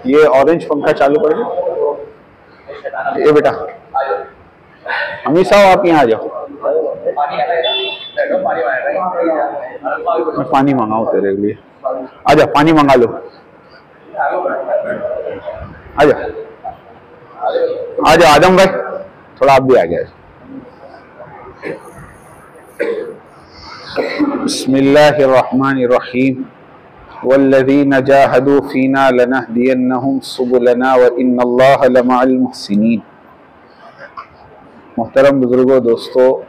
ये ऑरेंज पंखा चालू कर दो। ये बेटा अमीर साहब आप यहाँ आ जाओ, मैं पानी मंगाऊं तेरे लिए। आजा पानी मंगा लो, आजा आजा आदम भाई, थोड़ा आप भी आ गए। बिस्मिल्लाहिर्रहमानिर्रहीम वल्लज़ीना जाहदू फ़ीना लनहदियन्नहुम सुबुलना व इन्नल्लाहा लमअल मुहसिनीन। मोहतरम बुजुर्गों, दोस्तों,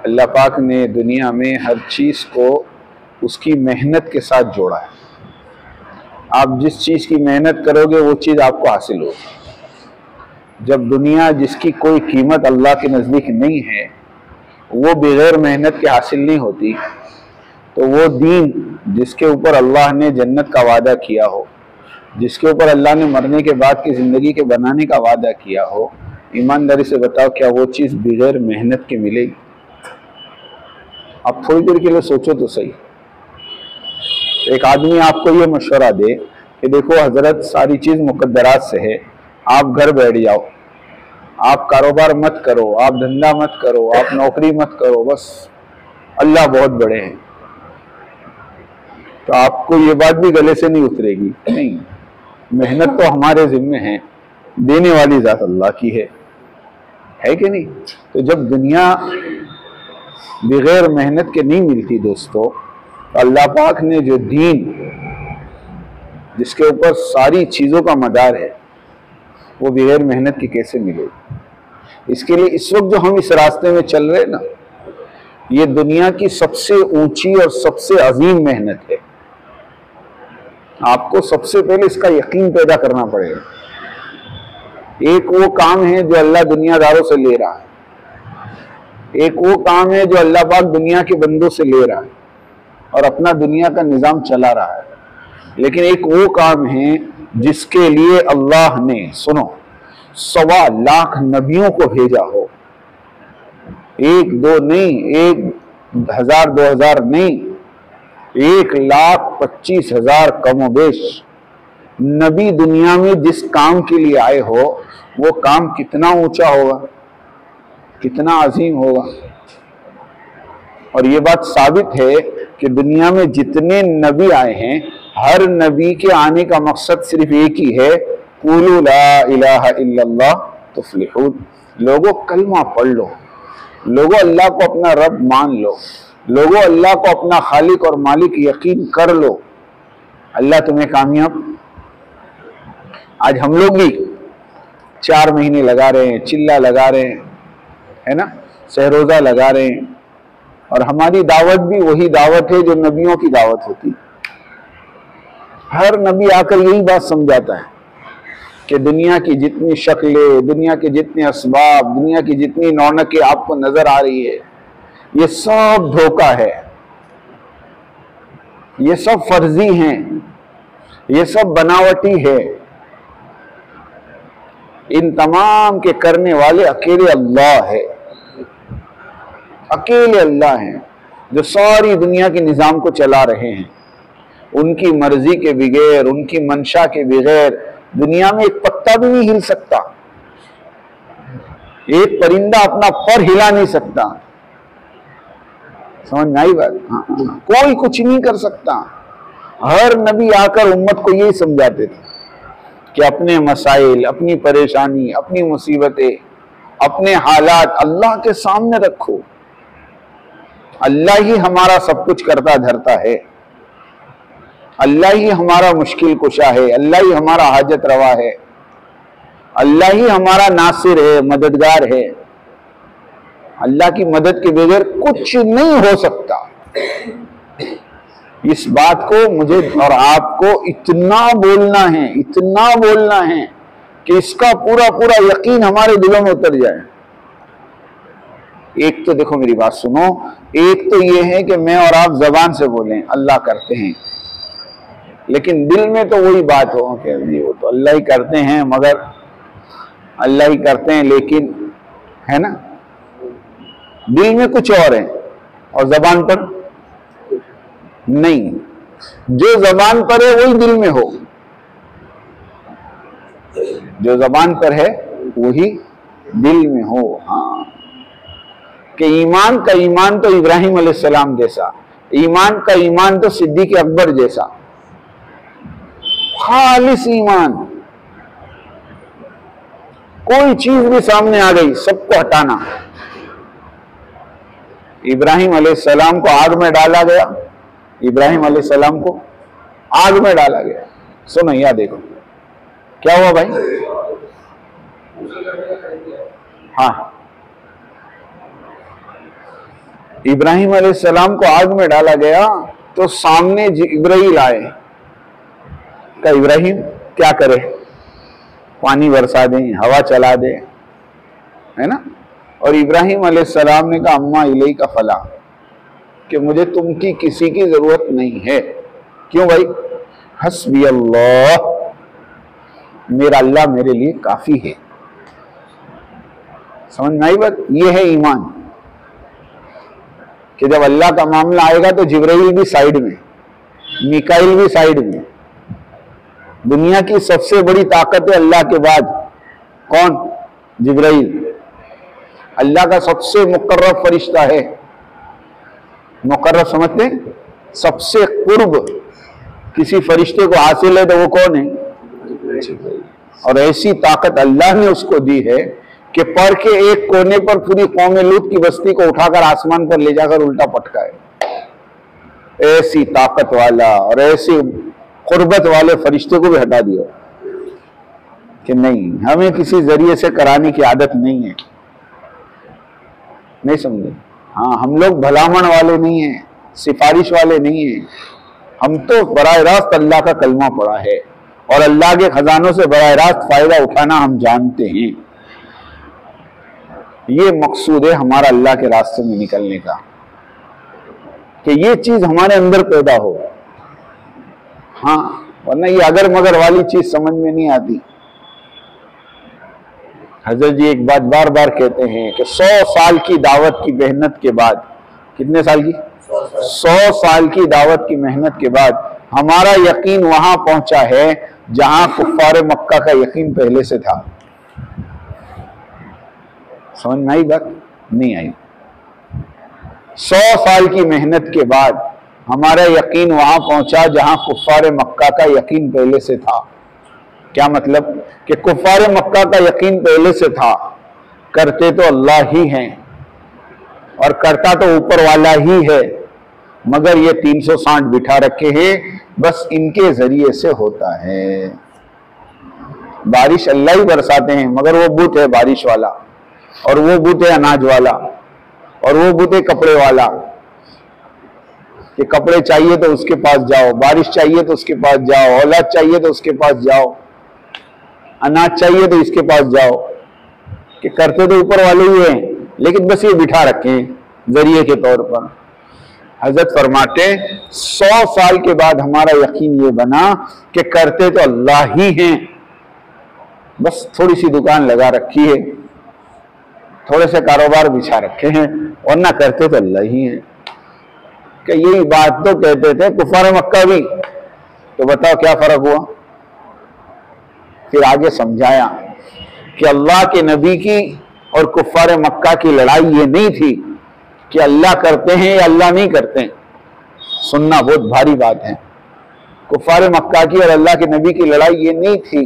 अल्लाह पाक ने दुनिया में हर चीज़ को उसकी मेहनत के साथ जोड़ा है। आप जिस चीज़ की मेहनत करोगे वो चीज़ आपको हासिल होगी। जब दुनिया जिसकी कोई कीमत अल्लाह के नज़दीक नहीं है वो बगैर मेहनत के हासिल नहीं होती, तो वो दीन जिसके ऊपर अल्लाह ने जन्नत का वादा किया हो, जिसके ऊपर अल्लाह ने मरने के बाद की ज़िंदगी के बनाने का वादा किया हो, ईमानदारी से बताओ क्या वो चीज़ बगैर मेहनत के मिलेगी? आप थोड़ी देर के लिए सोचो तो सही। एक आदमी आपको ये मशवरा दे कि देखो हजरत सारी चीज़ मुकद्दरात से है, आप घर बैठ जाओ, आप कारोबार मत करो, आप धंधा मत करो, आप नौकरी मत करो, बस अल्लाह बहुत बड़े हैं, तो आपको ये बात भी गले से नहीं उतरेगी। नहीं, मेहनत तो हमारे जिम्मे है, देने वाली ज़ात अल्लाह की है कि नहीं? तो जब दुनिया बगैर मेहनत के नहीं मिलती दोस्तों, तो अल्लाह पाक ने जो दीन जिसके ऊपर सारी चीज़ों का मदार है वो बगैर मेहनत की कैसे मिलेगी? इसके लिए इस वक्त जो हम इस रास्ते में चल रहे हैं ना, ये दुनिया की सबसे ऊंची और सबसे अजीम मेहनत है। आपको सबसे पहले इसका यकीन पैदा करना पड़ेगा। एक वो काम है जो अल्लाह दुनियादारों से ले रहा है, एक वो काम है जो अल्लाह पाक दुनिया के बंदों से ले रहा है और अपना दुनिया का निज़ाम चला रहा है, लेकिन एक वो काम है जिसके लिए अल्लाह ने, सुनो, 1.25 लाख नबियों को भेजा हो। 1 2 नहीं, 1000 2000 नहीं, 1,25,000 कमोबेश नबी दुनिया में जिस काम के लिए आए हो वो काम कितना ऊंचा होगा, कितना अजीम होगा। और ये बात साबित है कि दुनिया में जितने नबी आए हैं, हर नबी के आने का मकसद सिर्फ एक ही है, क़ुलू ला इलाहा इल्लल्लाह तुफ़्लिहून। लोगों कलमा पढ़ लो, लोगों अल्लाह को अपना रब मान लो, लोगों अल्लाह को अपना खालिक और मालिक यकीन कर लो, अल्लाह तुम्हें कामयाब। आज हम लोग भी 4 महीने लगा रहे हैं, चिल्ला लगा रहे हैं, है ना, सहरोजा लगा रहे हैं, और हमारी दावत भी वही दावत है जो नबियों की दावत होती। हर नबी आकर यही बात समझाता है कि दुनिया की जितनी शक्लें, दुनिया के जितने असबाब, दुनिया की जितनी रौनकें आपको नजर आ रही है, ये सब धोखा है, ये सब फर्जी हैं, ये सब बनावटी है। इन तमाम के करने वाले अकेले अल्लाह है, अकेले अल्लाह हैं जो सारी दुनिया के निज़ाम को चला रहे हैं। उनकी मर्जी के बगैर, उनकी मंशा के बगैर दुनिया में एक पत्ता भी नहीं हिल सकता, एक परिंदा अपना पर हिला नहीं सकता। समझ में आई बात? हाँ, कोई कुछ नहीं कर सकता। हर नबी आकर उम्मत को यही समझाते थे कि अपने मसाइल, अपनी परेशानी, अपनी मुसीबतें, अपने हालात अल्लाह के सामने रखो। अल्लाह ही हमारा सब कुछ करता धरता है, अल्लाह ही हमारा मुश्किल कुशा है, अल्लाह ही हमारा हाजत रवा है, अल्लाह ही हमारा नासिर है, मददगार है। अल्लाह की मदद के बगैर कुछ नहीं हो सकता। इस बात को मुझे और आपको इतना बोलना है, इतना बोलना है कि इसका पूरा पूरा यकीन हमारे दिलों में उतर जाए। एक तो देखो मेरी बात सुनो, एक तो ये है कि मैं और आप जबान से बोलें अल्लाह करते हैं, लेकिन दिल में तो वही बात हो कि जी वो तो अल्लाह ही करते हैं, मगर अल्लाह ही करते हैं, लेकिन, है ना, दिल में कुछ और है और जबान पर नहीं। जो जबान पर है वही दिल में हो। जो जबान पर है वही दिल में हो। हाँ, कि ईमान का ईमान तो इब्राहिम अलैहिस्सलाम जैसा, ईमान का ईमान तो सिद्दीक अकबर जैसा, खालिस ईमान। कोई चीज भी सामने आ गई सबको हटाना। इब्राहिम अलैहिस्सलाम को आग में डाला गया, इब्राहिम अलैहिस्सलाम को आग में डाला गया। सुनो यह देखो क्या हुआ भाई। हाँ, इब्राहिम अलैहिस्सलाम को आग में डाला गया तो सामने जिब्राइल आए। का इब्राहिम क्या करे, पानी बरसा दें, हवा चला दे, है ना। और इब्राहिम अलैहिस्सलाम ने कहा अम्मा इलई का फला, कि मुझे तुमकी किसी की जरूरत नहीं है। क्यों भाई, हस्बी अल्लाह, मेरा अल्लाह मेरे लिए काफी है। समझ में आई बात। ये है ईमान कि जब अल्लाह का मामला आएगा तो जिब्राइल भी साइड में, मिकाइल भी साइड में। दुनिया की सबसे बड़ी ताकत है अल्लाह के बाद कौन, जिब्राइल। अल्लाह का सबसे मुकर्रब फरिश्ता है। मुकर्रब समझते हैं, सबसे कुर्ब किसी फरिश्ते को हासिल है तो वो कौन है, और ऐसी ताकत अल्लाह ने उसको दी है कि पढ़ के एक कोने पर पूरी कौम लूत की बस्ती को उठाकर आसमान पर ले जाकर उल्टा पटकाए। ऐसी ताकत वाला और ऐसी कुर्बत वाले फरिश्ते को भी हटा दिया कि नहीं, हमें किसी जरिए से कराने की आदत नहीं है। नहीं समझे। हाँ, हम लोग भलामण वाले नहीं हैं, सिफारिश वाले नहीं हैं। हम तो बराह रास्त अल्लाह का कलमा पढ़ा है और अल्लाह के खजानों से बराह रास्त फायदा उठाना हम जानते हैं। ये मकसूद है हमारा अल्लाह के रास्ते में निकलने का, कि ये चीज हमारे अंदर पैदा हो। हाँ, वरना ये अगर मगर वाली चीज समझ में नहीं आती। हजरत जी एक बात बार बार कहते हैं कि 100 साल की दावत की मेहनत के बाद, कितने साल की, 100 साल की दावत की मेहनत के बाद हमारा यकीन वहां पहुंचा है जहां कुफ्फार मक्का का यकीन पहले से था। समझ में आई बात, नहीं आई। 100 साल की मेहनत के बाद हमारा यकीन वहां पहुंचा जहां कुफ्फार मक्का का यकीन पहले से था। क्या मतलब, कि कुफ्फार मक्का का यकीन पहले से था, करते तो अल्लाह ही हैं और करता तो ऊपर वाला ही है, मगर ये 360 बिठा रखे हैं, बस इनके जरिए से होता है। बारिश अल्लाह ही बरसाते हैं, मगर वो बुत है बारिश वाला, और वो बुत है अनाज वाला, और वो बुत है कपड़े वाला। कि कपड़े चाहिए तो उसके पास जाओ, बारिश चाहिए तो उसके पास जाओ, औलाद चाहिए तो उसके पास जाओ, अनाज चाहिए तो इसके पास जाओ। कि करते तो ऊपर वाले ही हैं, लेकिन बस ये बिठा रखे हैं जरिए के तौर पर। हजरत फरमाते 100 साल के बाद हमारा यकीन ये बना कि करते तो अल्लाह ही हैं, बस थोड़ी सी दुकान लगा रखी है, थोड़े से कारोबार बिछा रखे हैं, वरना करते तो अल्लाह ही हैं। कि यही बात तो कहते थे कुफार मक्का भी, तो बताओ क्या फर्क हुआ। फिर आगे समझाया कि अल्लाह के नबी की और कुफार मक्का की लड़ाई ये नहीं थी कि अल्लाह करते हैं या अल्लाह नहीं करते हैं। सुनना बहुत भारी बात है। कुफार मक्का की और अल्लाह के नबी की लड़ाई ये नहीं थी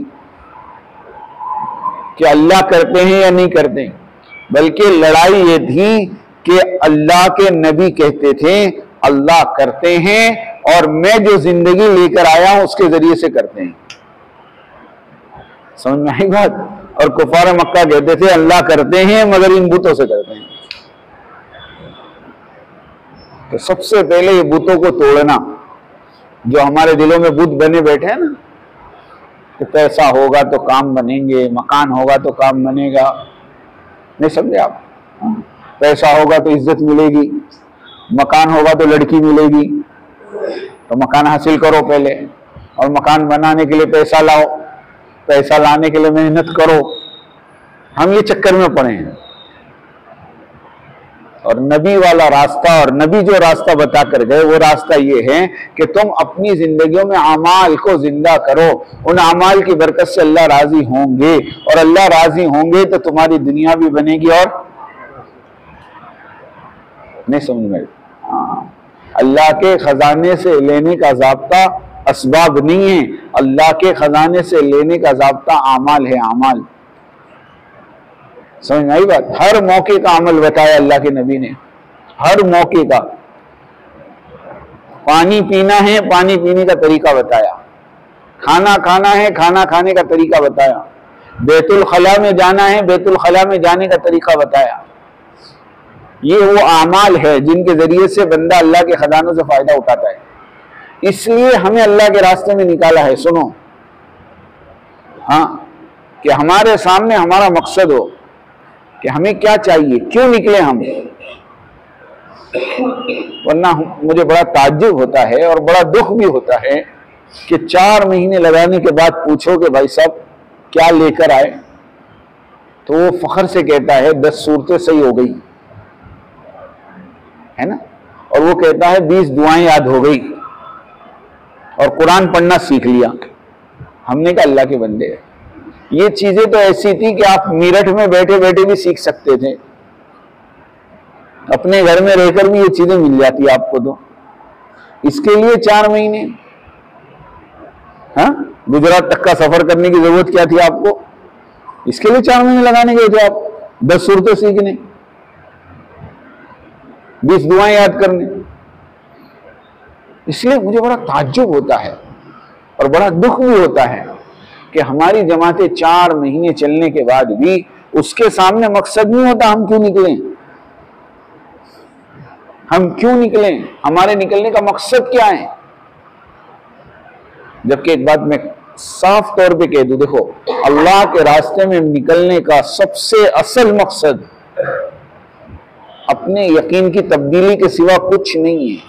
कि अल्लाह करते हैं या नहीं करते, बल्कि लड़ाई ये थी कि अल्लाह के नबी कहते थे अल्लाह करते हैं और मैं जो जिंदगी लेकर आया हूं उसके जरिए से करते हैं। समझ में आई बात। और कुफार मक्का कहते थे अल्लाह करते हैं मगर इन बुतों से करते हैं। तो सबसे पहले ये बुतों को तोड़ना, जो हमारे दिलों में बुत बने बैठे हैं ना, कि पैसा होगा तो काम बनेंगे, मकान होगा तो काम बनेगा। नहीं समझे आप। पैसा होगा तो इज्जत मिलेगी, मकान होगा तो लड़की मिलेगी, तो मकान हासिल करो पहले, और मकान बनाने के लिए पैसा लाओ, पैसा लाने के लिए मेहनत करो। हम ये चक्कर में पड़े हैं। और नबी वाला रास्ता, और नबी जो रास्ता बता कर गए वो रास्ता ये है कि तुम अपनी जिंदगियों में अमाल को जिंदा करो। उन अमाल की बरकत से अल्लाह राजी होंगे, और अल्लाह राजी होंगे तो तुम्हारी दुनिया भी बनेगी। और नहीं समझ में? अल्लाह के खजाने से लेने का ज़ाब्ता असबाब नहीं है, अल्लाह के खजाने से लेने का ज़ाब्ता अमाल है, अमाल। समझ में आई बात? हर मौके का अमल बताया अल्लाह के नबी ने, हर मौके का। पानी पीना है, पानी पीने का तरीका बताया। खाना खाना है, खाना खाने का तरीका बताया। बैतुल खला में जाना है, बैतुल खला में जाने का तरीका बताया। ये वो आमाल है जिनके जरिए से बंदा अल्लाह के खजानों से फायदा उठाता है। इसलिए हमें अल्लाह के रास्ते में निकाला है। सुनो, हाँ, कि हमारे सामने हमारा मकसद हो कि हमें क्या चाहिए, क्यों निकले हम। वरना मुझे बड़ा ताज्जुब होता है और बड़ा दुख भी होता है कि 4 महीने लगाने के बाद पूछो कि भाई साहब क्या लेकर आए, तो वो फख्र से कहता है 10 सूरतें सही हो गई, है ना, और वो कहता है 20 दुआएं याद हो गई और कुरान पढ़ना सीख लिया। हमने कहा अल्लाह के बंदे, ये चीजें तो ऐसी थी कि आप मेरठ में बैठे बैठे भी सीख सकते थे, अपने घर में रहकर भी ये चीजें मिल जाती आपको। तो इसके लिए 4 महीने, हाँ, गुजरात तक का सफर करने की जरूरत क्या थी आपको? इसके लिए 4 महीने लगाने गए थे आप 10 सूरतें सीखने, 20 दुआएं याद करने। इसलिए मुझे बड़ा ताज्जुब होता है और बड़ा दुख भी होता है कि हमारी जमातें 4 महीने चलने के बाद भी उसके सामने मकसद नहीं होता हम क्यों निकलें, हम क्यों निकलें, हमारे निकलने का मकसद क्या है। जबकि एक बात मैं साफ तौर पे कह दूं, देखो, अल्लाह के रास्ते में निकलने का सबसे असल मकसद अपने यकीन की तब्दीली के सिवा कुछ नहीं है।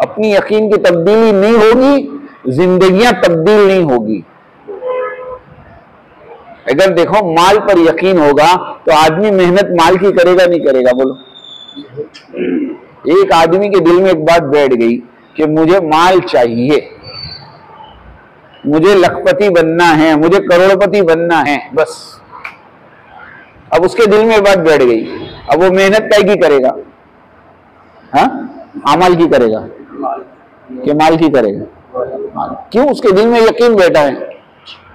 अपनी यकीन की तब्दीली नहीं होगी, जिंदगियां तब्दील नहीं होगी। अगर देखो माल पर यकीन होगा तो आदमी मेहनत माल की करेगा नहीं करेगा? बोलो। एक आदमी के दिल में एक बात बैठ गई कि मुझे माल चाहिए, मुझे लखपति बनना है, मुझे करोड़पति बनना है, बस। अब उसके दिल में बात बैठ गई, अब वो मेहनत काय की करेगा? हाँ, अमल की करेगा कि माल की करेगा? माल। क्यों? उसके दिल में यकीन बैठा है,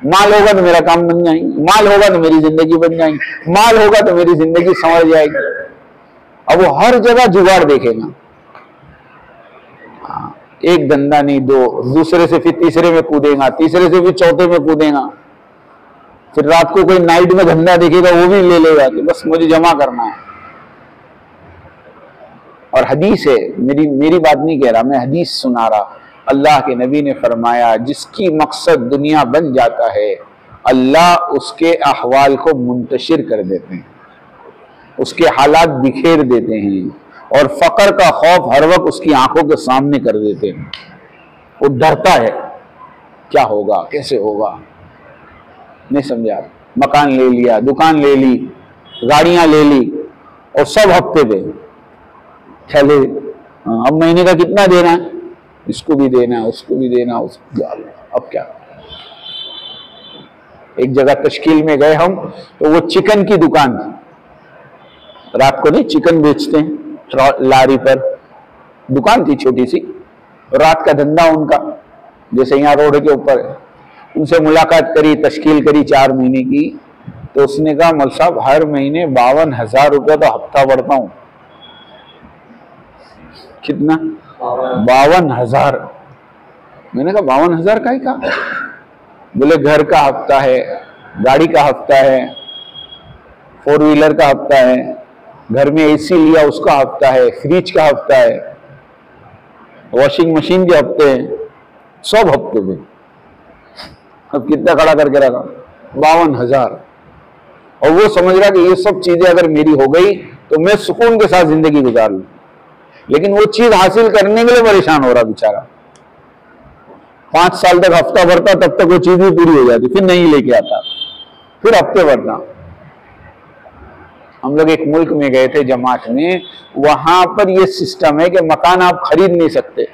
माल होगा तो मेरा काम बन जाएंगे, माल होगा तो मेरी जिंदगी बन जाएगी, माल होगा तो मेरी जिंदगी संवर जाएगी। अब वो हर जगह जुगाड़ देखेगा, एक धंधा नहीं, 2, दूसरे से फिर तीसरे में कूदेगा, तीसरे से फिर चौथे में कूदेगा, फिर रात को कोई नाइट में धंधा देखेगा वो भी ले लेगा कि बस मुझे जमा करना है। और हदीस है, मेरी बात नहीं कह रहा, मैं हदीस सुना रहा। अल्लाह के नबी ने फरमाया, जिसकी मकसद दुनिया बन जाता है अल्लाह उसके अहवाल को मुंतशिर कर देते हैं, उसके हालात बिखेर देते हैं, और फकर का खौफ हर वक्त उसकी आंखों के सामने कर देते हैं। वो डरता है क्या होगा, कैसे होगा। नहीं समझा? मकान ले लिया, दुकान ले ली, गाड़ियां ले ली, और सब हफ्ते पे चले। अब महीने का कितना देना है, इसको भी देना, उसको भी देना, उसको। अब क्या? एक जगह तश्कील में गए हम, तो वो चिकन की दुकान थी, रात को नहीं चिकन बेचते हैं, लारी पर दुकान थी छोटी सी, रात का धंधा उनका, जैसे यहाँ रोड के ऊपर है। उनसे मुलाकात करी, तश्कील करी 4 महीने की, तो उसने कहा मौलवी साहब हर महीने 52,000 रुपया तो हफ्ता भरता हूं। कितना? 52,000। मैंने कहा 52,000 का ही कहा? बोले घर का हफ्ता है, गाड़ी का हफ्ता है, 4 व्हीलर का हफ्ता है, घर में एसी लिया उसका हफ्ता है, फ्रिज का हफ्ता है, वॉशिंग मशीन के हफ्ते हैं, सब हफ्ते में। अब कितना खड़ा करके रखा? 52,000। और वो समझ रहा कि ये सब चीजें अगर मेरी हो गई तो मैं सुकून के साथ जिंदगी गुजार लूं, लेकिन वो चीज हासिल करने के लिए परेशान हो रहा बेचारा। 5 साल तक हफ्ता भरता, तब तक वो चीज भी पूरी हो जाती, फिर नहीं लेके आता, फिर हफ्ते भरता। हम लोग एक मुल्क में गए थे जमात में, वहां पर ये सिस्टम है कि मकान आप खरीद नहीं सकते,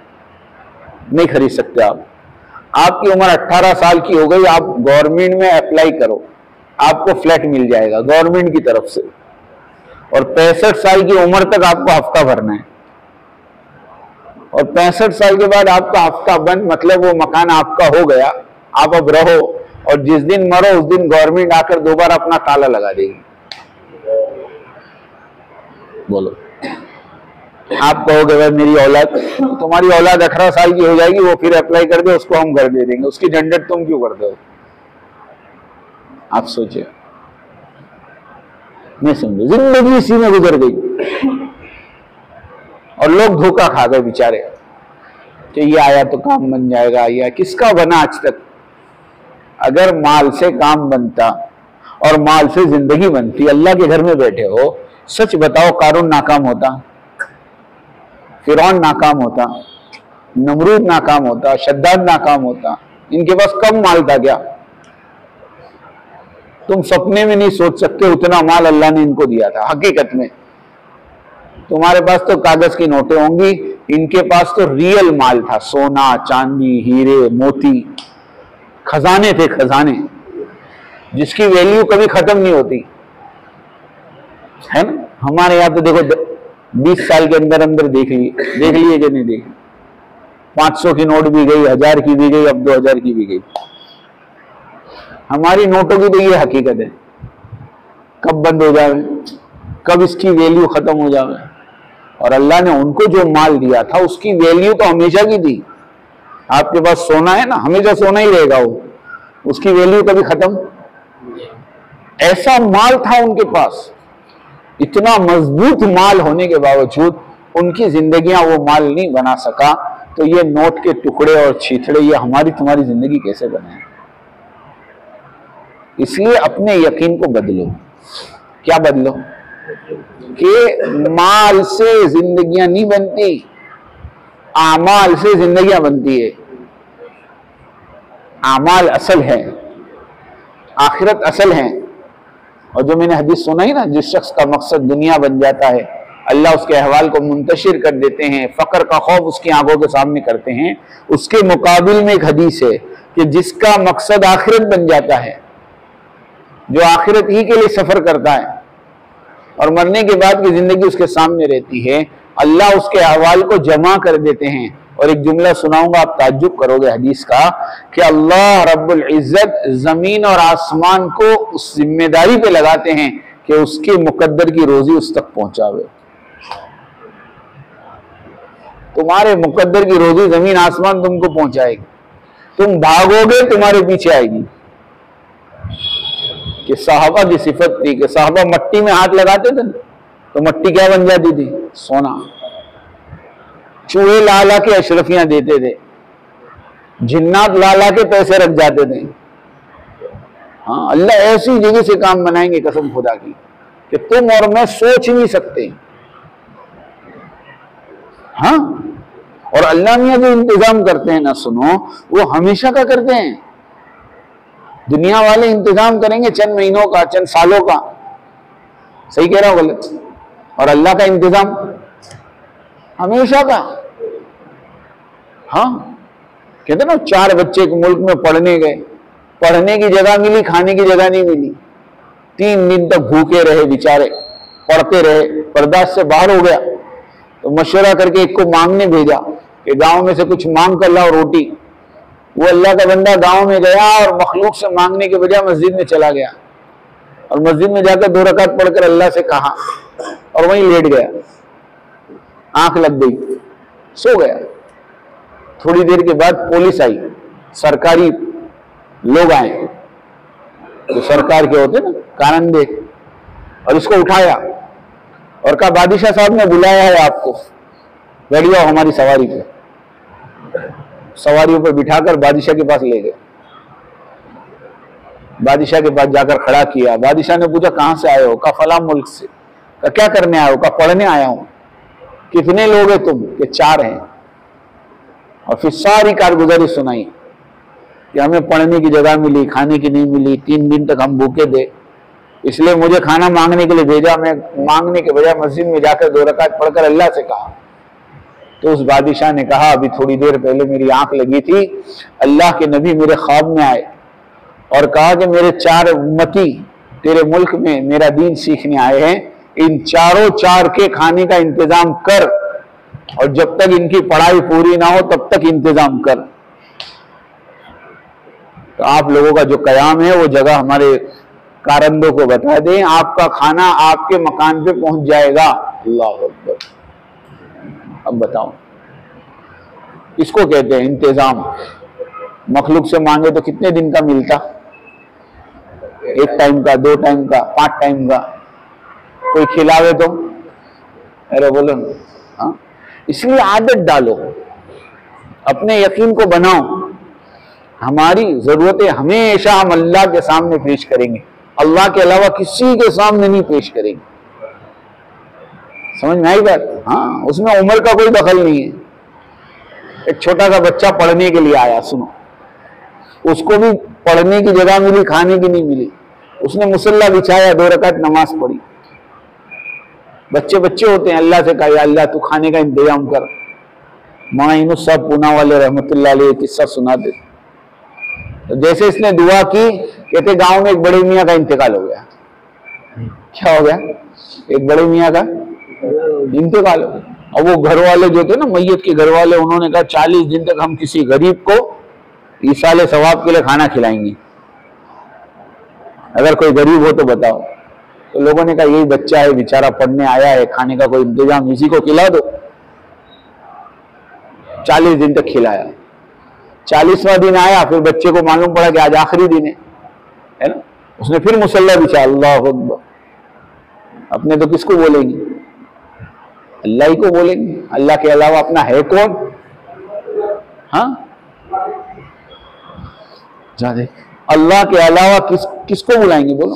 नहीं खरीद सकते आप। आपकी उम्र 18 साल की हो गई, आप गवर्नमेंट में अप्लाई करो, आपको फ्लैट मिल जाएगा गवर्नमेंट की तरफ से, और 65 साल की उम्र तक आपको हफ्ता भरना है, और 65 साल के बाद आपका हफ्ता बंद, मतलब वो मकान आपका हो गया, आप अब रहो, और जिस दिन मरो उस दिन गवर्नमेंट आकर दोबारा अपना ताला लगा देगी। बोलो, आप कहोगे भाई मेरी औलाद, तुम्हारी औलाद 18 साल की हो जाएगी, वो फिर अप्लाई कर दे, उसको हम घर दे देंगे, उसकी झंझट तुम क्यों करते हो? आप सोचिए, नहीं समझे, जिंदगी इसी में गुजर गई और लोग धोखा खा गए बेचारे कि ये आया तो काम बन जाएगा, या किसका बना आज तक? अगर माल से काम बनता और माल से जिंदगी बनती, अल्लाह के घर में बैठे हो, सच बताओ कारून नाकाम होता, फिरौन नाकाम होता, नमरूद नाकाम होता, शद्दाद नाकाम होता? इनके पास कम माल था क्या? तुम सपने में नहीं सोच सकते उतना माल अल्लाह ने इनको दिया था। हकीकत में तुम्हारे पास तो कागज की नोटें होंगी, इनके पास तो रियल माल था, सोना चांदी हीरे मोती, खजाने थे, खजाने जिसकी वैल्यू कभी खत्म नहीं होती है ना। हमारे यहाँ तो देखो 20 साल के अंदर अंदर देख लिए कि नहीं देखी, 500 की नोट भी गई, 1000 की भी गई, अब 2000 की भी गई। हमारी नोटों की तो ये हकीकत है, कब बंद हो जाए, कब इसकी वैल्यू खत्म हो जाए। और अल्लाह ने उनको जो माल दिया था उसकी वैल्यू तो हमेशा की थी। आपके पास सोना है ना, हमेशा सोना ही रहेगा वो, उसकी वैल्यू कभी खत्म? ऐसा माल था उनके पास, इतना मजबूत माल होने के बावजूद उनकी जिंदगियां वो माल नहीं बना सका। तो ये नोट के टुकड़े और छीथड़े ये हमारी तुम्हारी जिंदगी कैसे बने? इसलिए अपने यकीन को बदलो। क्या बदलो? कि माल से जिंदगियां नहीं बनती, आमाल से जिंदगियां बनती है। आमाल असल है, आखिरत असल है। और जो मैंने हदीस सुनाई ना, जिस शख्स का मकसद दुनिया बन जाता है, अल्लाह उसके अहवाल को मुंतशिर कर देते हैं, फकर का खौफ उसकी आंखों के सामने करते हैं। उसके मुकाबिल में एक हदीस है कि जिसका मकसद आखिरत बन जाता है, जो आखिरत ही के लिए सफर करता है और मरने के बाद की जिंदगी उसके सामने रहती है, अल्लाह उसके अहवाल को जमा कर देते हैं। और एक जुमला सुनाऊंगा, आप ताज्जुब करोगे हदीस का, कि अल्लाह रब्बुल इज्जत जमीन और आसमान को उस जिम्मेदारी पे लगाते हैं कि उसके मुकद्दर की रोजी उस तक पहुंचावे। तुम्हारे मुकद्दर की रोजी जमीन आसमान तुमको पहुंचाएगी, तुम भागोगे तुम्हारे पीछे आएगी। कि साहबा की सिफत थी कि साहबा मट्टी में हाथ लगाते थे तो मट्टी क्या बन जाती थी? सोना। चूहे ला ला के अशरफियां देते थे, जिन्नात ला ला के पैसे रख जाते थे। हाँ, अल्लाह ऐसी जगह से काम बनाएंगे कसम खुदा की कि तुम और मैं सोच नहीं सकते। हाँ, और अल्लाह मियां जो इंतजाम करते हैं ना, सुनो, वो हमेशा का करते हैं। दुनिया वाले इंतजाम करेंगे चंद महीनों का, चंद सालों का, सही कह रहा हूं गलत? और अल्लाह का इंतजाम हमेशा का। हाँ, कहते ना, 4 बच्चे एक मुल्क में पढ़ने गए, पढ़ने की जगह मिली, खाने की जगह नहीं मिली। 3 दिन तक भूखे रहे बेचारे, पढ़ते रहे, बर्दाश्त से बाहर हो गया। तो मशवरा करके एक को मांगने भेजा कि गांव में से कुछ मांग कर लाओ रोटी। वो अल्लाह का बंदा गांव में गया और मखलूक से मांगने के बजाय मस्जिद में चला गया और मस्जिद में जाकर 2 रकात पढ़कर अल्लाह से कहा और वहीं लेट गया। आंख लग गई, सो गया। थोड़ी देर के बाद पुलिस आई, सरकारी लोग आए, जो सरकार के होते ना कानंदे, और इसको उठाया और कहा बादशाह साहब ने बुलाया है आपको, बैठ जाओ हमारी सवारी पे। सवारियों पर बिठाकर बादशाह के पास ले गए। बादशाह के पास जाकर खड़ा किया। बादशाह ने पूछा कहां से आए हो? कहा फला मुल्क से। कहा क्या करने आए हो? कहा पढ़ने आया हूं। कितने लोग हैं तुम? कि 4 हैं। और फिर सारी कारगुजारी सुनाई कि हमें पढ़ने की जगह मिली, खाने की नहीं मिली, 3 दिन तक हम भूखे थे, इसलिए मुझे खाना मांगने के लिए भेजा। मैं मांगने के बजाय मस्जिद में जाकर 2 रकात पढ़कर अल्लाह से कहा। तो उस बादशाह ने कहा, अभी थोड़ी देर पहले मेरी आंख लगी थी, अल्लाह के नबी मेरे ख्वाब में आए और कहा कि मेरे 4 उम्मती तेरे मुल्क में मेरा दीन सीखने आए हैं, इन चारों 4 के खाने का इंतजाम कर, और जब तक इनकी पढ़ाई पूरी ना हो तब तक इंतजाम कर। तो आप लोगों का जो कयाम है वो जगह हमारे कारंदों को बता दें, आपका खाना आपके मकान पे पहुंच जाएगा। अल्लाह अकबर। अब बताओ, इसको कहते हैं इंतजाम। मखलूक से मांगे तो कितने दिन का मिलता? 1 टाइम का, 2 टाइम का, 5 टाइम का। कोई खिलावे तो अरे बोलो ना। हाँ, इसलिए आदत डालो, अपने यकीन को बनाओ। हमारी जरूरतें हमेशा हम अल्लाह के सामने पेश करेंगे, अल्लाह के अलावा किसी के सामने नहीं पेश करेंगे। समझ में आई बात? हाँ, उसमें उम्र का कोई दखल नहीं है। एक छोटा सा बच्चा पढ़ने के लिए आया, सुनो, उसको भी पढ़ने की जगह मिली, खाने की नहीं मिली। उसने मुसल्ला बिछाया, 2 रकात नमाज पढ़ी। बच्चे बच्चे होते हैं, अल्लाह से कहा, अल्लाह तू खाने का इंतजाम कर। मां सब पूना वाले रहमतुल्लाह अलैह किस्सा सुना दे। तो जैसे इसने दुआ की, कहते गांव में एक बड़े मियाँ का इंतकाल हो गया। क्या हो गया? एक बड़े मियाँ का इंतकाल हो गया। और वो घर वाले जो थे ना, मैयत के घर वाले, उन्होंने कहा 40 दिन तक हम किसी गरीब को ईसाले सवाब के लिए खाना खिलाएंगे, अगर कोई गरीब हो तो बताओ। तो लोगों ने कहा यही बच्चा है बेचारा, पढ़ने आया है, खाने का कोई इंतजाम इसी को खिला दो। 40 दिन तक खिलाया। 40वां दिन आया, फिर बच्चे को मालूम पड़ा कि आज आखिरी दिन है ना। उसने फिर मुसल्ला बिछा। अल्लाह अकबर। अपने तो किसको बोलेंगे? अल्लाह ही को बोलेंगे। अल्लाह के अलावा अपना है कौन? हाँ, जाने अल्लाह के अलावा किसको बुलाएंगे? बोलो,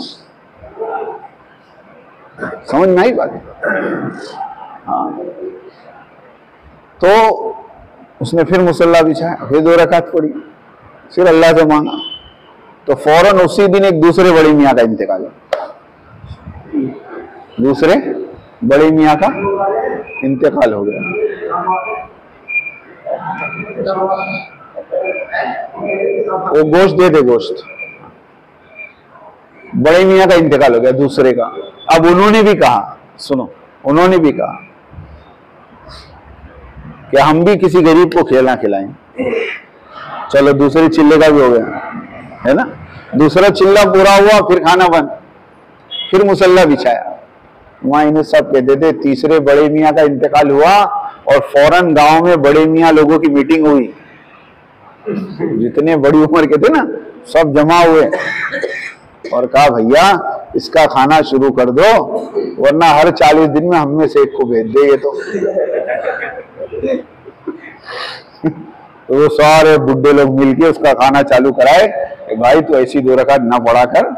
समझ में आई बात? हाँ, तो उसने फिर मुसल्ला बिछाया, फिर 2 रकात पढ़ी, फिर अल्लाह से मांगा। तो फौरन उसी दिन एक दूसरे बड़े मियाँ का इंतकाल हो। दूसरे बड़े मियाँ का इंतकाल हो गया। वो गोश्त दे दे, गोश्त। बड़े मियाँ का इंतकाल हो गया, दूसरे का। अब उन्होंने भी कहा, सुनो, उन्होंने भी कहा कि हम भी किसी गरीब को खेलना खिलाएं। चलो, दूसरे चिल्ले का भी हो गया, है ना। दूसरा चिल्ला पूरा हुआ, फिर खाना बंद, फिर मुसल्ला बिछाया। वहां इन्हें सब कहते थे, तीसरे बड़े मियाँ का इंतकाल हुआ और फौरन गांव में बड़े मियाँ लोगों की मीटिंग हुई। जितने बड़ी उम्र के थे ना, सब जमा हुए और कहा भैया इसका खाना शुरू कर दो, वरना हर 40 दिन में हम में से एक को भेज दे। ये तो वो सारे बुड्ढे लोग मिलके उसका खाना चालू कराए। भाई तू ऐसी 2 रकात ना पढ़ा कर,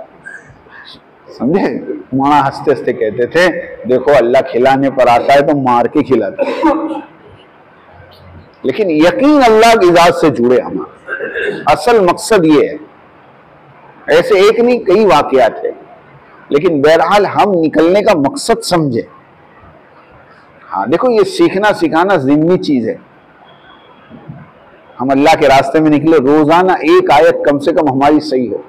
समझे। माना हंसते हंसते कहते थे, देखो अल्लाह खिलाने पर आता है तो मार के खिलाता है। लेकिन यकीन अल्लाह की जात से जुड़े हमारा असल मकसद ये है। ऐसे एक नहीं, कई वाकयात है, लेकिन बहरहाल हम निकलने का मकसद समझे। हाँ देखो, ये सीखना सिखाना जिम्मी चीज है। हम अल्लाह के रास्ते में निकले, रोजाना एक आयत कम से कम हमारी सही हो,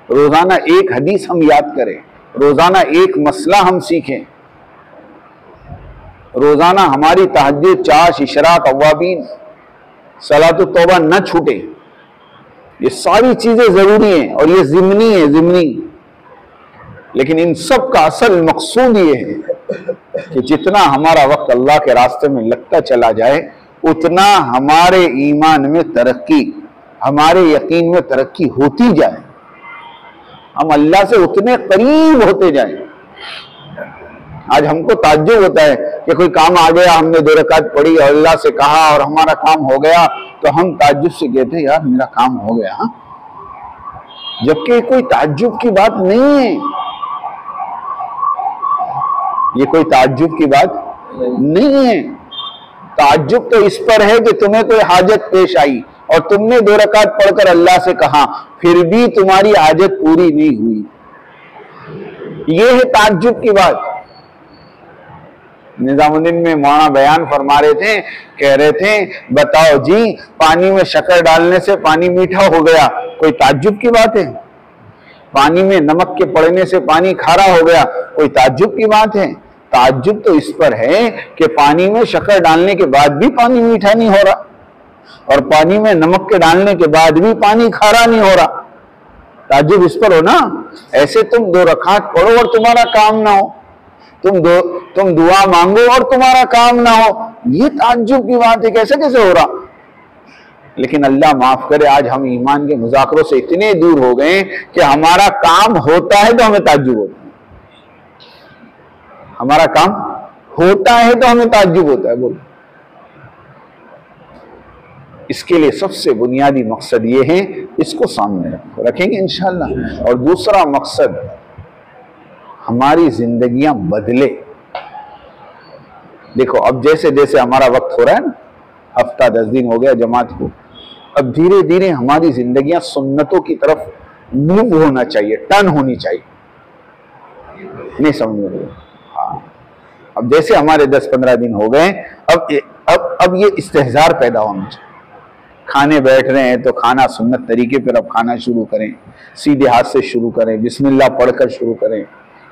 रोजाना एक हदीस हम याद करें, रोजाना एक मसला हम सीखें, रोजाना हमारी तहज्जुद, चाश, इशराक, अव्वाबीन, सलातु तौबा न छूटे। ये सारी चीजें जरूरी हैं और ये जिम्नी है, जिम्नी। लेकिन इन सब का असल मकसूद ये है कि जितना हमारा वक्त अल्लाह के रास्ते में लगता चला जाए, उतना हमारे ईमान में तरक्की, हमारे यकीन में तरक्की होती जाए, हम अल्लाह से उतने करीब होते जाएं। आज हमको ताज्जुब होता है कि कोई काम आ गया, हमने 2 रकात पढ़ी और अल्लाह से कहा और हमारा काम हो गया, तो हम ताज्जुब से कहते हैं यार मेरा काम हो गया। हाँ, जबकि कोई ताज्जुब की बात नहीं है, ये कोई ताज्जुब की बात नहीं है। ताज्जुब तो इस पर है कि तुम्हें कोई हाजत पेश आई और तुमने 2 रकात पढ़कर अल्लाह से कहा, फिर भी तुम्हारी हाजत पूरी नहीं हुई। ये है ताज्जुब की बात। निजामुद्दीन में मौलाना बयान फरमा रहे थे, कह रहे थे बताओ जी, पानी में शक्कर डालने से पानी मीठा हो गया, कोई ताज्जुब की बात है? पानी में नमक के पड़ने से पानी खारा हो गया, कोई ताज्जुब की बात है? ताज्जुब तो इस पर है कि पानी में शक्कर डालने के बाद भी पानी मीठा नहीं हो रहा, और पानी में नमक के डालने के बाद भी पानी खारा नहीं हो रहा। ताज्जुब इस पर हो ना। ऐसे तुम 2 रकात पढ़ो और तुम्हारा काम ना हो, तुम दुआ मांगो और तुम्हारा काम ना हो, ये ताज्जुब की बात है। कैसे कैसे हो रहा? लेकिन अल्लाह माफ करे, आज हम ईमान के मुज़ाकरों से इतने दूर हो गए कि हमारा काम होता है तो हमें ताज्जुब होता है। हमारा काम होता है तो हमें ताज्जुब होता है। बोलो, इसके लिए सबसे बुनियादी मकसद ये है, इसको सामने रखेंगे इंशाअल्लाह। और दूसरा मकसद, हमारी जिंदगियां बदले। देखो, अब जैसे जैसे हमारा वक्त हो रहा है ना, हफ्ता 10 दिन हो गया जमात को, अब धीरे धीरे हमारी जिंदगियां सुन्नतों की तरफ मूव होना चाहिए, टर्न होनी चाहिए। नहीं समझ में? हाँ, अब जैसे हमारे 10-15 दिन हो गए, अब ये इस्तेहजार पैदा होना चाहिए। खाने बैठ रहे हैं तो खाना सुन्नत तरीके पर अब खाना शुरू करें, सीधे हाथ से शुरू करें, बिस्मिल्लाह पढ़कर शुरू करें।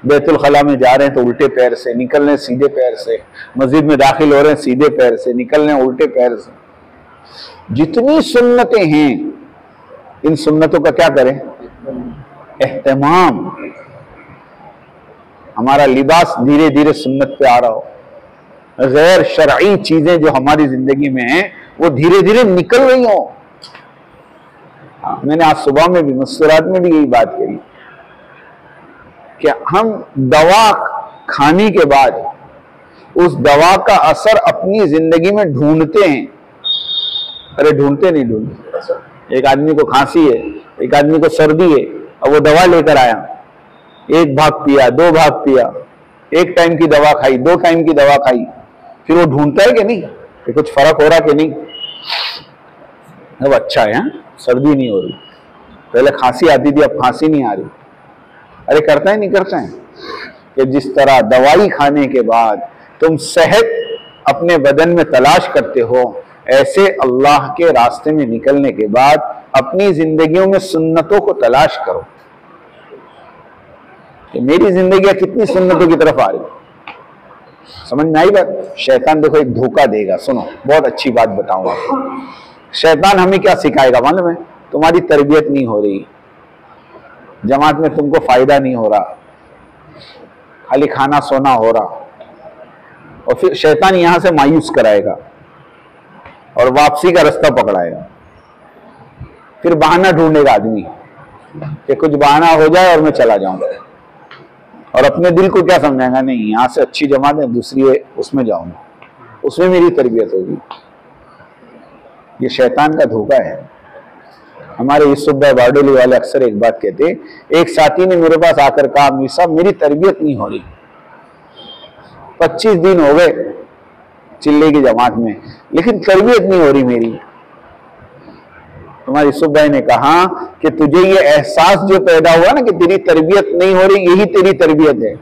बैतुल खला में जा रहे हैं तो उल्टे पैर से, निकल रहे हैं सीधे पैर से। मस्जिद में दाखिल हो रहे हैं सीधे पैर से, निकल रहे हैं उल्टे पैर से। जितनी सुन्नतें हैं, इन सुन्नतों का क्या करें? एहतमाम। हमारा लिबास धीरे धीरे सुन्नत पे आ रहा हो, गैर शरई चीजें जो हमारी जिंदगी में हैं वो धीरे धीरे निकल रही हो। मैंने आज सुबह में भी, मुस्कुरात में भी यही बात कही कि हम दवा खाने के बाद उस दवा का असर अपनी जिंदगी में ढूंढते हैं। अरे ढूंढते नहीं, ढूंढते। एक आदमी को खांसी है, एक आदमी को सर्दी है, और वो दवा लेकर आया, 1 भाग पिया, 2 भाग पिया, 1 टाइम की दवा खाई, 2 टाइम की दवा खाई, फिर वो ढूंढता है कि नहीं कि कुछ फर्क हो रहा कि नहीं? अब अच्छा है, सर्दी नहीं हो रही, पहले खांसी आती थी, अब खांसी नहीं आ रही। अरे करता है नहीं करता है कि जिस तरह दवाई खाने के बाद तुम सेहत अपने बदन में तलाश करते हो, ऐसे अल्लाह के रास्ते में निकलने के बाद अपनी जिंदगियों में सुन्नतों को तलाश करो कि मेरी जिंदगी कितनी सुन्नतों की तरफ आ रही। समझ में आई बात? शैतान देखो एक धोखा देगा। सुनो, बहुत अच्छी बात बताऊंगा आपको। शैतान हमें क्या सिखाएगा मालूम है? तुम्हारी तरबियत नहीं हो रही, जमात में तुमको फायदा नहीं हो रहा, खाली खाना सोना हो रहा, और फिर शैतान यहां से मायूस कराएगा और वापसी का रास्ता पकड़ाएगा। फिर बहाना ढूंढेगा आदमी कि कुछ बहाना हो जाए और मैं चला जाऊंगा, और अपने दिल को क्या समझाएगा? नहीं, यहां से अच्छी जमात है, दूसरी है, उसमें जाऊंगा, उसमें मेरी तरबियत होगी। ये शैतान का धोखा है। हमारे यूसुफ भाई बारडोली वाले अक्सर एक बात कहते, एक साथी ने मेरे पास आकर कहा, अमीर साहब मेरी तरबियत नहीं हो रही, 25 दिन हो गए चिल्ले की जमात में, लेकिन तरबियत नहीं हो रही मेरी। तुम्हारे यूसुफ भाई ने कहा कि तुझे ये एहसास जो पैदा हुआ ना कि तेरी तरबियत नहीं हो रही, यही तेरी तरबियत है।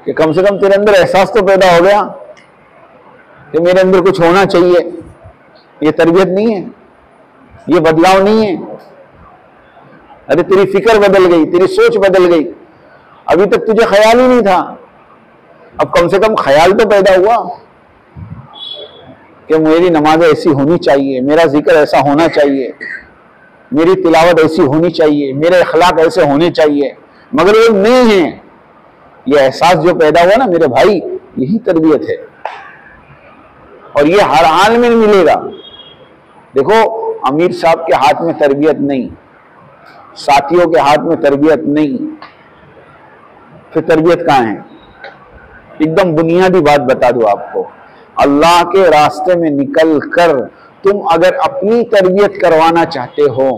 कि कम से कम तेरे अंदर एहसास तो पैदा हो गया कि मेरे अंदर कुछ होना चाहिए। ये तरबियत नहीं है, ये बदलाव नहीं है। अरे तेरी फिक्र बदल गई, तेरी सोच बदल गई, अभी तक तुझे ख्याल ही नहीं था, अब कम से कम ख्याल तो पैदा हुआ कि मेरी नमाज ऐसी होनी चाहिए, मेरा जिक्र ऐसा होना चाहिए, मेरी तिलावत ऐसी होनी चाहिए, मेरे अखलाक ऐसे होने चाहिए। मगर ये नहीं है। ये एहसास जो पैदा हुआ ना मेरे भाई, यही तरबियत है, और ये हर हाल में मिलेगा। देखो, अमीर साहब के हाथ में तरबियत नहीं, साथियों के हाथ में तरबियत नहीं, फिर तरबियत कहाँ है? एकदम बुनियादी बात बता दूं आपको, अल्लाह के रास्ते में निकल कर तुम अगर अपनी तरबियत करवाना चाहते हो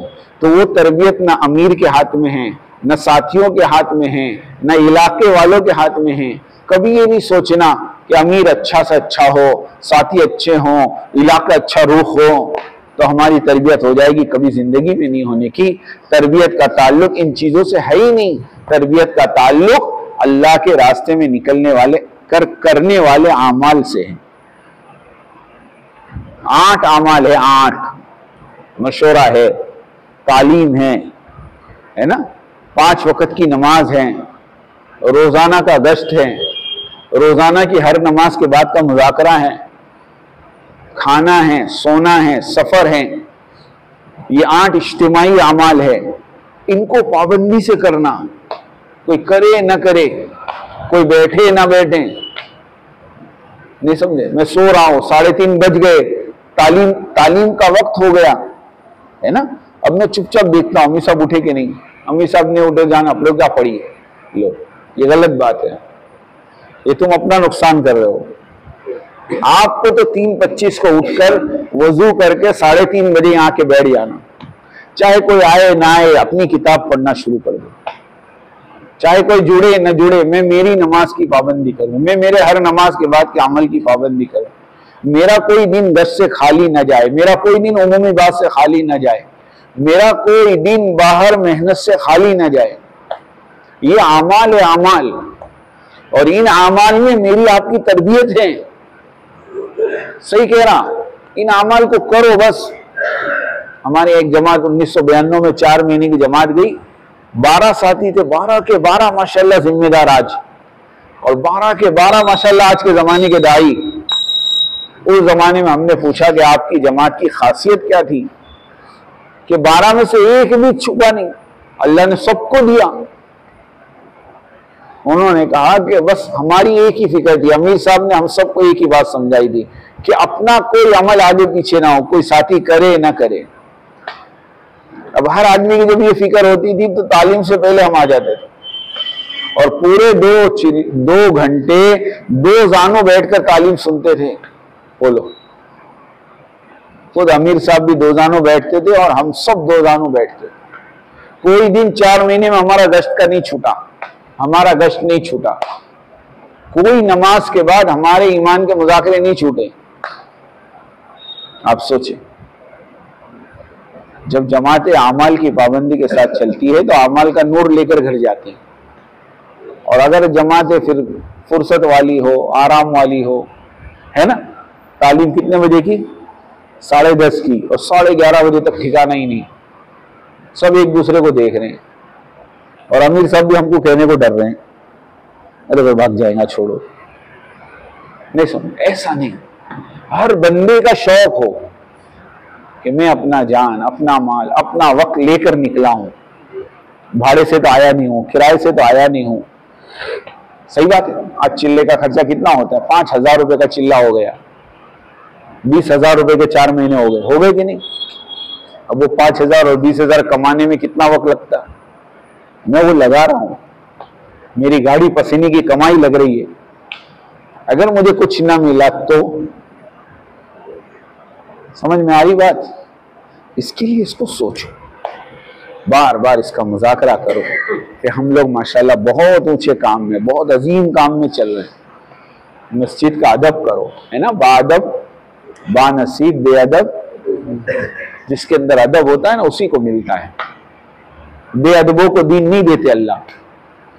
तो वो तरबियत ना अमीर के हाथ में है, न साथियों के हाथ में है, न इलाके वालों के हाथ में है। कभी ये नहीं सोचना कि अमीर अच्छा से अच्छा हो, साथी अच्छे हों, इलाका अच्छा रुख हो तो हमारी तरबियत हो जाएगी। कभी जिंदगी में नहीं होने की। तरबियत का ताल्लुक इन चीजों से है ही नहीं। तरबियत का ताल्लुक अल्लाह के रास्ते में निकलने वाले करने वाले आमाल से है। 8 आमाल है, 8 मशवरा है, तालीम है ना, 5 वक्त की नमाज है, रोजाना का गश्त है, रोजाना की हर नमाज के बाद का मुज़ाकरा है, खाना है, सोना है, सफर है। ये 8 इज्तिमाई आमाल है। इनको पाबंदी से करना, कोई करे ना करे, कोई बैठे ना बैठे, नहीं समझे। मैं सो रहा हूं, 3:30 बज गए, तालीम का वक्त हो गया है ना, अब मैं चुपचाप देखता हूं अम्मी साहब उठे कि नहीं, अम्मी साहब ने उठे, जाना आप लोग क्या पढ़िए। लो, ये गलत बात है, ये तुम अपना नुकसान कर रहे हो। आपको तो 3:25 को उठकर वजू करके 3:30 बजे यहाँ के बैठ जाना, चाहे कोई आए ना आए, अपनी किताब पढ़ना शुरू कर दो, चाहे कोई जुड़े न जुड़े। मैं मेरी नमाज की पाबंदी करूं, मैं मेरे हर नमाज के बाद के अमल की पाबंदी करूं। मेरा कोई दिन गश से खाली न जाए, मेरा कोई दिन उमूमी बात से खाली न जाए, मेरा कोई दिन बाहर मेहनत से खाली न जाए। ये आमाल है, आमाल, और इन आमाल में मेरी आपकी तरबियत है। सही कह रहा, इन आमाल को करो बस। हमारी एक जमात 1992 में 4 महीने की जमात गई, 12 साथी थे, 12 के 12 माशाल्लाह जिम्मेदार आज, और 12 के 12 माशाल्लाह आज के जमाने के दाई। उस जमाने में हमने पूछा कि आपकी जमात की खासियत क्या थी, कि 12 में से एक भी छुपा नहीं, अल्लाह ने सबको दिया। उन्होंने कहा कि बस हमारी एक ही फिक्र थी, अमीर साहब ने हम सबको एक ही बात समझाई थी कि अपना कोई अमल आगे पीछे ना हो, कोई साथी करे ना करे। अब हर आदमी की जब ये फिक्र होती थी तो तालीम से पहले हम आ जाते थे, और पूरे 2 घंटे 2 जानों बैठकर तालीम सुनते थे। बोलो, खुद अमीर साहब भी 2 जानों बैठते थे और हम सब 2 जानों बैठते थे। कोई दिन 4 महीने में हमारा गश्त का नहीं छूटा, हमारा गश्त नहीं छूटा। कोई नमाज के बाद हमारे ईमान के मुज़ाकरे नहीं छूटे। आप सोचें, जब जमातें आमाल की पाबंदी के साथ चलती है तो आमाल का नूर लेकर घर जाती हैं, और अगर जमातें फिर फुर्सत वाली हो, आराम वाली हो, है ना, तालीम कितने बजे की, 10:30 की, और 11:30 बजे तक ठिकाना ही नहीं, सब एक दूसरे को देख रहे हैं, और अमीर साहब भी हमको कहने को डर रहे हैं, अरे भाई भाग जाएगा, छोड़ो। नहीं समझ, ऐसा नहीं। हर बंदे का शौक हो कि मैं अपना जान, अपना माल, अपना वक्त लेकर निकला हूं, भाड़े से तो आया नहीं हूं, किराए से तो आया नहीं हूं। सही बात है। आज चिल्ले का खर्चा कितना होता है, 5,000 रुपए का चिल्ला हो गया, 20,000 रुपए के 4 महीने हो गए कि नहीं। अब वो 5,000 और 20,000 कमाने में कितना वक्त लगता है, मैं वो लगा रहा हूं, मेरी गाड़ी पसीने की कमाई लग रही है। अगर मुझे कुछ ना मिला तो, समझ में आ रही बात। इसके लिए इसको सोचो, बार बार इसका मुज़ाकरा करो कि हम लोग माशाल्लाह बहुत ऊंचे काम में, बहुत अजीम काम में चल रहे हैं। मस्जिद का अदब करो, है ना, बाअदब बानसीब बेअदब, जिसके अंदर अदब होता है ना उसी को मिलता है। बेअदबों को दीन नहीं देते अल्लाह,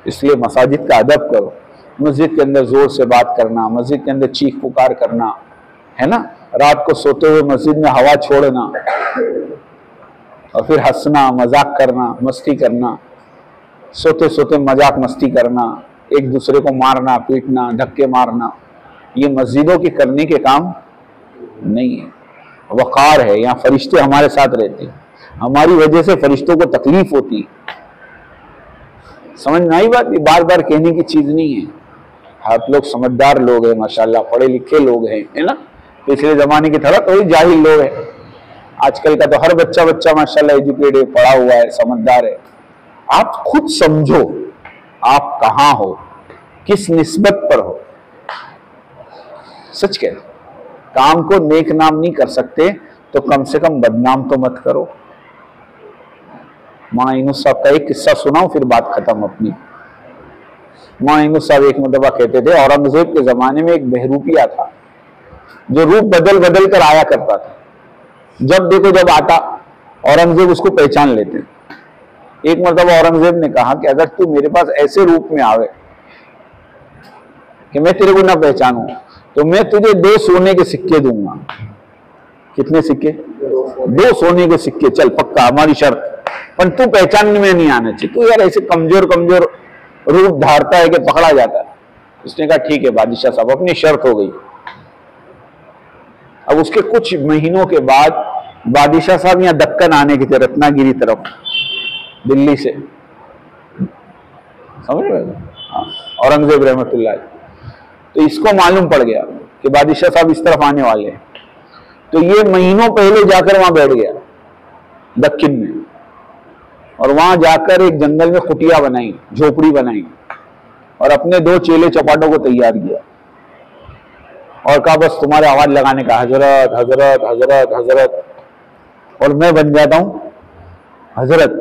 इसलिए मसाजिद का अदब करो। मस्जिद के अंदर जोर से बात करना, मस्जिद के अंदर चीख पुकार करना, है ना, रात को सोते हुए मस्जिद में हवा छोड़ना, और फिर हंसना, मजाक करना, मस्ती करना, सोते सोते मजाक मस्ती करना, एक दूसरे को मारना पीटना, धक्के मारना, ये मस्जिदों के करने के काम नहीं है। वक़ार है, यहाँ फरिश्ते हमारे साथ रहते हैं, हमारी वजह से फरिश्तों को तकलीफ होती है। समझ में आई बात, ये बार बार कहने की चीज नहीं है। आप लोग समझदार लोग हैं माशाल्लाह, पढ़े लिखे लोग हैं, है ना। पिछले जमाने की तरह थोड़ी जाहिल लोग हैं। आजकल का तो हर बच्चा माशाल्लाह एजुकेटेड है, पढ़ा हुआ है, समझदार है। आप खुद समझो आप कहाँ हो, किस निस्बत पर हो। सच कह, काम को नेक नाम नहीं कर सकते तो कम से कम बदनाम तो मत करो। मौलाना यूनुस साहब का एक किस्सा सुनाऊं फिर बात खत्म अपनी। मौलाना यूनुस साहब एक मरतबा कहते थे, औरंगजेब के जमाने में एक बहरूपिया था जो रूप बदल बदल कर आया करता था। जब देखो जब आता औरंगजेब उसको पहचान लेते। एक मर्तबा औरंगजेब ने कहा कि अगर तू मेरे पास ऐसे रूप में आवे कि मैं तेरे को ना पहचानूं तो मैं तुझे 2 सोने के सिक्के दूंगा। कितने सिक्के? 2 सोने के सिक्के। चल पक्का, हमारी शर्त, पर तू पहचानने में नहीं आना चाहिए। तू यार ऐसे कमजोर कमजोर रूप धारता है कि पकड़ा जाता है। उसने कहा ठीक है बादशाह साहब, अपनी शर्त हो गई। अब उसके कुछ महीनों के बाद बादशाह साहब यहाँ दक्कन आने के थे, रत्नागिरी तरफ, दिल्ली से, समझ रहे हो? हाँ, औरंगजेब रहमतुल्लाह। तो इसको मालूम पड़ गया कि बादशाह साहब इस तरफ आने वाले हैं, तो ये महीनों पहले जाकर वहां बैठ गया दक्कन में, और वहां जाकर एक जंगल में कुटिया बनाई, झोपड़ी बनाई, और अपने 2 चेले चपाटों को तैयार किया और कहा बस तुम्हारे आवाज लगाने का, हजरत हजरत हजरत हजरत, और मैं बन जाता हूं हजरत,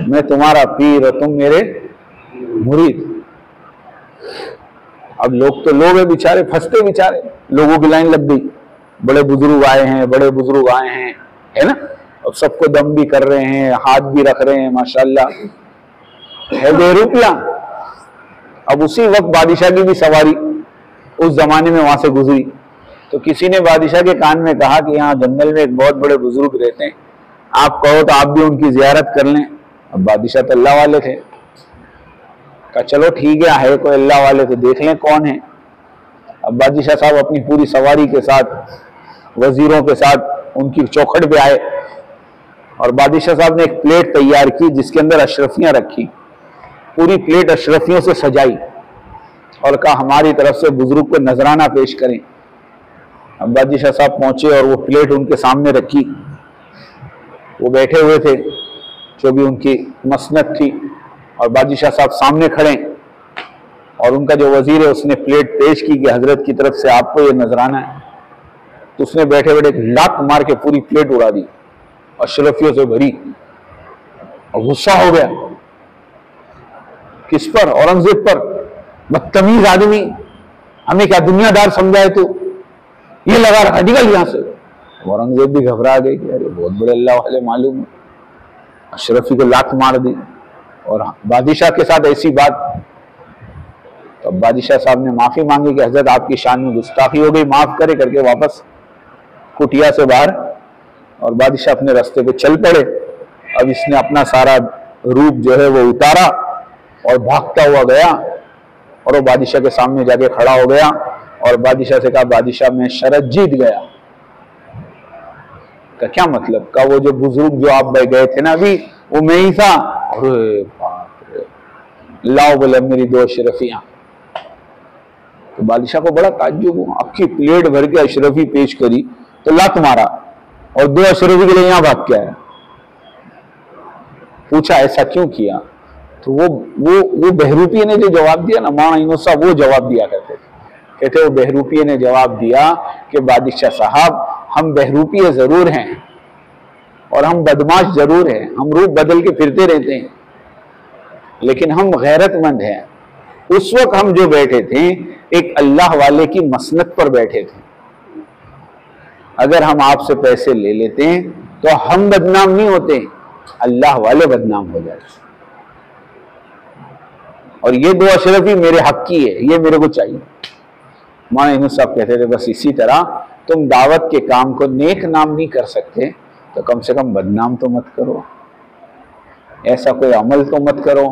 मैं तुम्हारा पीर और तुम मेरे मुरीद। अब लोग तो लोग है बेचारे, फंसते बेचारे, लोगों की लाइन लग गई, बड़े बुजुर्ग आए हैं, बड़े बुजुर्ग आए हैं, है ना। अब सबको दम भी कर रहे हैं, हाथ भी रख रहे हैं, माशाल्लाह है बेरूपिया। अब उसी वक्त बादशाह की भी सवारी उस जमाने में वहां से गुजरी, तो किसी ने बादशाह के कान में कहा कि यहाँ जंगल में एक बहुत बड़े बुजुर्ग रहते हैं, आप कहो तो आप भी उनकी जियारत कर लें। अब बादशाह तो अल्लाह वाले थे, कहा चलो ठीक है कोई अल्लाह वाले तो देख लें कौन है। अब बादशाह साहब अपनी पूरी सवारी के साथ, वजीरों के साथ उनकी चौखट पे आए, और बादशाह साहब ने एक प्लेट तैयार की जिसके अंदर अशरफियां रखी, पूरी प्लेट अशरफियों से सजाई, और कहा हमारी तरफ से बुजुर्ग को नजराना पेश करें। अब बादशाह साहब पहुंचे और वो प्लेट उनके सामने रखी, वो बैठे हुए थे, जो भी उनकी मसनद थी, और बादशाह साहब सामने खड़े, और उनका जो वजीर है उसने प्लेट पेश की कि हजरत की तरफ से आपको ये नजराना है। तो उसने बैठे बैठे लात मार के पूरी प्लेट उड़ा दी, अशरफियों से भरी, और गुस्सा हो गया। किस पर? औरंगजेब पर। बदतमीज आदमी, हमें क्या दुनियादार समझाए तू, ये लगा रखा, निकल यहां से। औरंगजेब भी घबरा गए कि अरे बहुत बड़े अल्लाह वाले मालूम है, अशरफी को लात मार दी, और बादशाह के साथ ऐसी बात। तो बादशाह साहब ने माफी मांगी कि हजरत आपकी शान में गुस्ताखी हो गई, माफ करे, करके वापस कुटिया से बाहर, और बादशाह अपने रास्ते पे चल पड़े। अब इसने अपना सारा रूप जो है वो उतारा और भागता हुआ गया, और वो बादशाह के सामने जाके खड़ा हो गया, और बादशाह से कहा बादशाह मैं शरत जीत गया। का क्या मतलब? का वो जो बुजुर्ग जो आप गए थे ना अभी, वो मैं ही था। अरे बाप रे, लाओ बोले मेरी 2 अशरफियां। तो बादशाह को बड़ा ताज्जुब हुआ, आपकी प्लेट भर के अशरफी पेश करी तो लात मारा, और 2 अशरफी के लिए यहां भाग के आया। पूछा ऐसा क्यों किया? तो वो बहरूपिये ने जो जवाब दिया ना, मां इनो साहब वो जवाब दिया करते थे। कहते वो बहरूपिये ने जवाब दिया कि बादशाह साहब हम बहरूपिये जरूर हैं और हम बदमाश जरूर हैं, हम रूप बदल के फिरते रहते हैं, लेकिन हम गैरतमंद हैं। उस वक्त हम जो बैठे थे एक अल्लाह वाले की मसनद पर बैठे थे। अगर हम आपसे पैसे ले लेते हैं तो हम बदनाम नहीं होते, अल्लाह वाले बदनाम हो जाते। और ये 2 अशरफी मेरे हक की है, ये मेरे को चाहिए। मौलाना इमाम साहब कहते थे बस इसी तरह तुम दावत के काम को नेक नाम नहीं कर सकते तो कम से कम बदनाम तो मत करो, ऐसा कोई अमल तो मत करो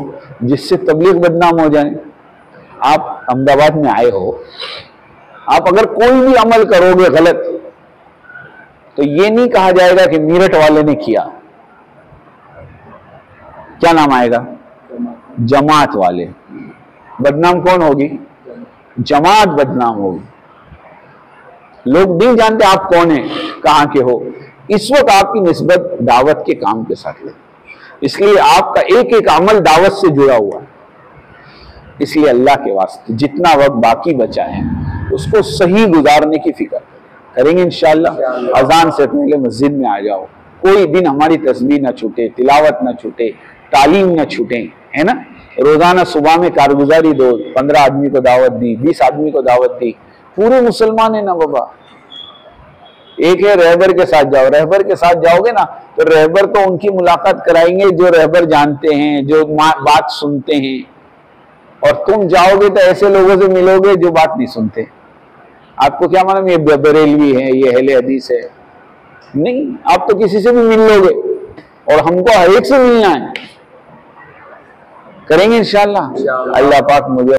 जिससे तबलीग बदनाम हो जाए। आप अहमदाबाद में आए हो, आप अगर कोई भी अमल करोगे गलत तो ये नहीं कहा जाएगा कि मीरठ वाले ने किया, क्या नाम आएगा? जमात वाले। बदनाम कौन होगी? जमात बदनाम होगी। लोग नहीं जानते आप कौन है, कहां के हो। इस वक्त आपकी निस्बत दावत के काम के साथ है, इसलिए आपका एक एक अमल दावत से जुड़ा हुआ है। इसलिए अल्लाह के वास्ते जितना वक्त बाकी बचा है उसको सही गुजारने की फिक्र करेंगे इंशाअल्लाह। अजान से पहले मस्जिद में आ जाओ, कोई दिन हमारी तस्बीह ना छूटे, तिलावत ना छूटे, तालीम ना छूटे, है ना। रोजाना सुबह में कारगुजारी दो, 15 आदमी को दावत दी, 20 आदमी को दावत दी, पूरे मुसलमान है ना बाबा। एक है रहबर के साथ जाओ, रहबर के साथ जाओगे ना तो रहबर तो उनकी मुलाकात कराएंगे जो रहबर जानते हैं, जो बात सुनते हैं, और तुम जाओगे तो ऐसे लोगों से मिलोगे जो बात नहीं सुनते। आपको क्या मालूम ये बरेलवी है, ये अहले हदीस है, नहीं, आप तो किसी से भी मिल लोगे, और हमको हर एक से मिलना है, करेंगे इंशाअल्लाह। अल्लाह पाक मुझे